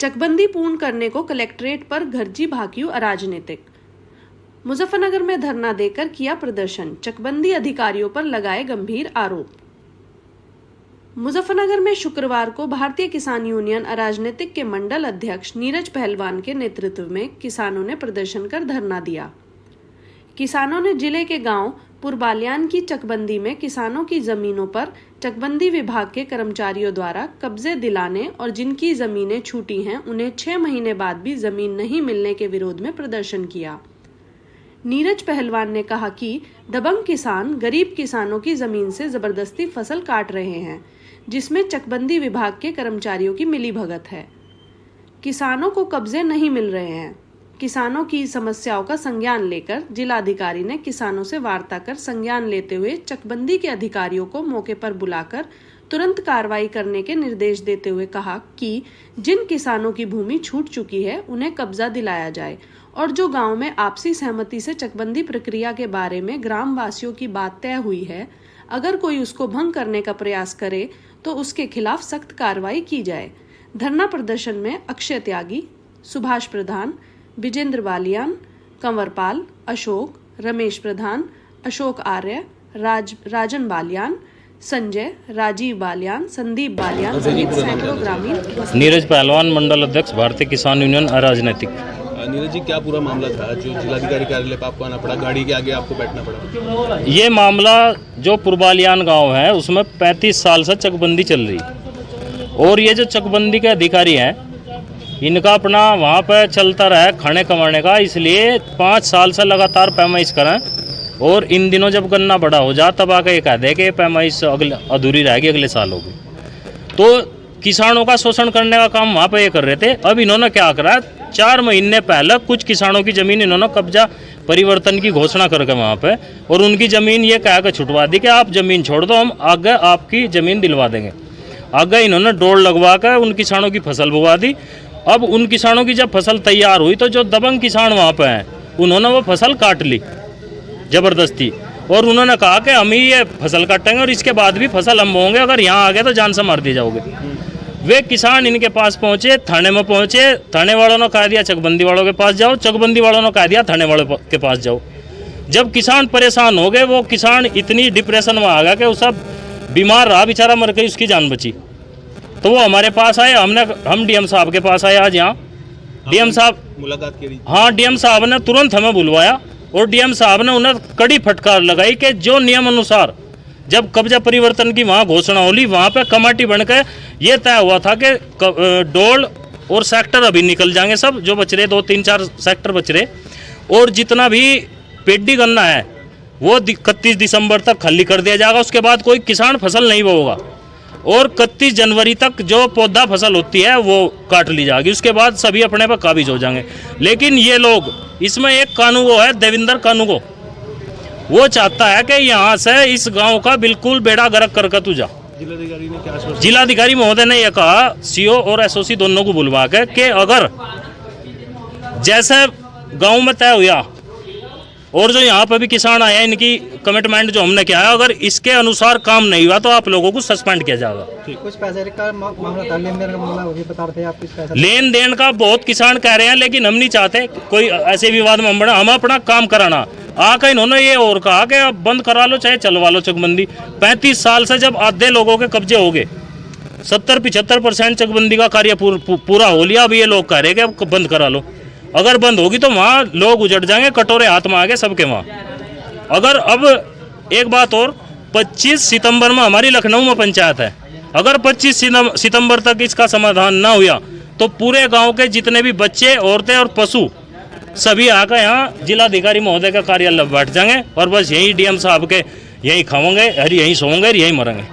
चकबंदी पूर्ण करने को कलेक्ट्रेट पर घरजी भाकियू अराजनीतिक। मुजफ्फरनगर में धरना देकर किया प्रदर्शन, चकबंदी अधिकारियों पर लगाए गंभीर आरोप। मुजफ्फरनगर में शुक्रवार को भारतीय किसान यूनियन अराजनीतिक के मंडल अध्यक्ष नीरज पहलवान के नेतृत्व में किसानों ने प्रदर्शन कर धरना दिया। किसानों ने जिले के गांव पुरबालियान की चकबंदी में किसानों की जमीनों पर चकबंदी विभाग के कर्मचारियों द्वारा कब्जे दिलाने और जिनकी जमीनें छूटी हैं उन्हें 6 महीने बाद भी जमीन नहीं मिलने के विरोध में प्रदर्शन किया। नीरज पहलवान ने कहा कि दबंग किसान गरीब किसानों की जमीन से जबरदस्ती फसल काट रहे हैं, जिसमें चकबंदी विभाग के कर्मचारियों की मिलीभगत है। किसानों को कब्जे नहीं मिल रहे हैं। किसानों की समस्याओं का संज्ञान लेकर जिलाधिकारी ने किसानों से वार्ता कर संज्ञान लेते हुए चकबंदी के अधिकारियों को मौके पर बुलाकर तुरंत कार्रवाई करने के निर्देश देते हुए कहा कि जिन किसानों की भूमि छूट चुकी है उन्हें कब्जा दिलाया जाए और जो गांव में आपसी सहमति से चकबंदी प्रक्रिया के बारे में ग्राम वासियों की बात तय हुई है, अगर कोई उसको भंग करने का प्रयास करे तो उसके खिलाफ सख्त कार्रवाई की जाए। धरना प्रदर्शन में अक्षय त्यागी, सुभाष प्रधान, विजेंद्र बालियान, कंवरपाल, अशोक, रमेश प्रधान, अशोक आर्य, राजन बालियान, संजय, राजीव बालियान, संदीप बालियान सहित सैकड़ों ग्रामीण। नीरज पहलवान, मंडल अध्यक्ष, भारतीय किसान यूनियन अराजनीतिक। नीरज जी, क्या पूरा मामला था जो जिलाधिकारी कार्यालय पर आपको आना पड़ा, गाड़ी के आगे आपको बैठना पड़ा? ये मामला जो पुरबालियान गांव है उसमें 35 साल से चकबंदी चल रही और ये जो चकबंदी के अधिकारी हैं इनका अपना वहाँ पर चलता रहा खाने कमाने का, इसलिए 5 साल से लगातार पैमाइश करें और इन दिनों जब गन्ना बड़ा हो जा तब आके ये कह दे कि पैमाइश अगले अधूरी रहेगी, अगले साल होगी। तो किसानों का शोषण करने का काम वहाँ पर ये कर रहे थे। अब इन्होंने क्या करा, 4 महीने पहले कुछ किसानों की ज़मीन इन्होंने कब्जा परिवर्तन की घोषणा करके वहाँ पे और उनकी ज़मीन ये कह कर छुटवा दी कि आप ज़मीन छोड़ दो, हम आगे आपकी ज़मीन दिलवा देंगे। आगे इन्होंने डोर लगवा कर उन किसानों की फसल बुवा दी। अब उन किसानों की जब फसल तैयार हुई तो जो दबंग किसान वहाँ पे हैं उन्होंने वो फसल काट ली ज़बरदस्ती और उन्होंने कहा कि हम ही ये फसल काटेंगे और इसके बाद भी फसल हम होंगे, अगर यहाँ आ गए तो जान से मार दिए जाओगे। वे किसान इनके पास पहुँचे, थाने में पहुँचे, थाने वालों ने कह दिया चकबंदी वालों के पास जाओ, चकबंदी वालों ने कह दिया थाने वालों के पास जाओ। जब किसान परेशान हो गए, वो किसान इतनी डिप्रेशन में आ गया कि वो सब बीमार रहा, बेचारा मर गई, उसकी जान बची। तो वो हमारे पास आए, हम डीएम साहब के पास आए आज यहाँ। डीएम साहब मुलाकात करी? हाँ, डीएम साहब ने तुरंत हमें बुलवाया और डीएम साहब ने उन्हें कड़ी फटकार लगाई कि जो नियम अनुसार जब कब्जा परिवर्तन की वहाँ घोषणा होली, वहाँ पे कमेटी बनकर ये तय हुआ था कि डोल और सेक्टर अभी निकल जाएंगे, सब जो बच रहे 2-3-4 सेक्टर बच रहे और जितना भी पेडी गन्ना है वो 31 दिसंबर तक खाली कर दिया जाएगा। उसके बाद कोई किसान फसल नहीं बोएगा और 31 जनवरी तक जो पौधा फसल होती है वो काट ली जाएगी। उसके बाद सभी अपने पर काबिज हो जाएंगे। लेकिन ये लोग, इसमें एक कानून वो है देविंदर कानून को, वो चाहता है कि यहाँ से इस गांव का बिल्कुल बेड़ा गर्क करके तू जा। जिलाधिकारी ने क्या? जिलाधिकारी महोदय ने यह कहा सीओ और एसओसी दोनों को बुलवा के कि अगर जैसे गांव में तय हुआ और जो यहाँ पर भी किसान आए हैं इनकी कमिटमेंट जो हमने किया है, अगर इसके अनुसार काम नहीं हुआ तो आप लोगों को सस्पेंड किया जाएगा। कुछ पैसे का मामला था, लेन देन का मामला, वो भी बता रहे थे आप। कुछ पैसा लेन देन का बहुत किसान कह रहे हैं, लेकिन हम नहीं चाहते कोई ऐसे विवाद में हम अपना काम कराना। आकर इन्होंने ये और कहा कि अब बंद करा लो चाहे चलवा लो चकबंदी। 35 साल से जब आधे लोगों के कब्जे हो गए, 70-75% चकबंदी का कार्य पूरा हो लिया, अब ये लोग कह रहे हैं कि अब बंद करा लो। अगर बंद होगी तो वहाँ लोग उजड़ जाएंगे, कटोरे हाथ में आ गए सबके वहाँ। अगर अब एक बात और, 25 सितंबर में हमारी लखनऊ में पंचायत है, अगर 25 सितंबर तक इसका समाधान ना हुआ तो पूरे गांव के जितने भी बच्चे, औरतें और पशु सभी आकर यहाँ जिलाधिकारी महोदय का कार्यालय बैठ जाएंगे और बस यही डीएम साहब के यही खाओगे, यही सोएंगे, यही मरेंगे।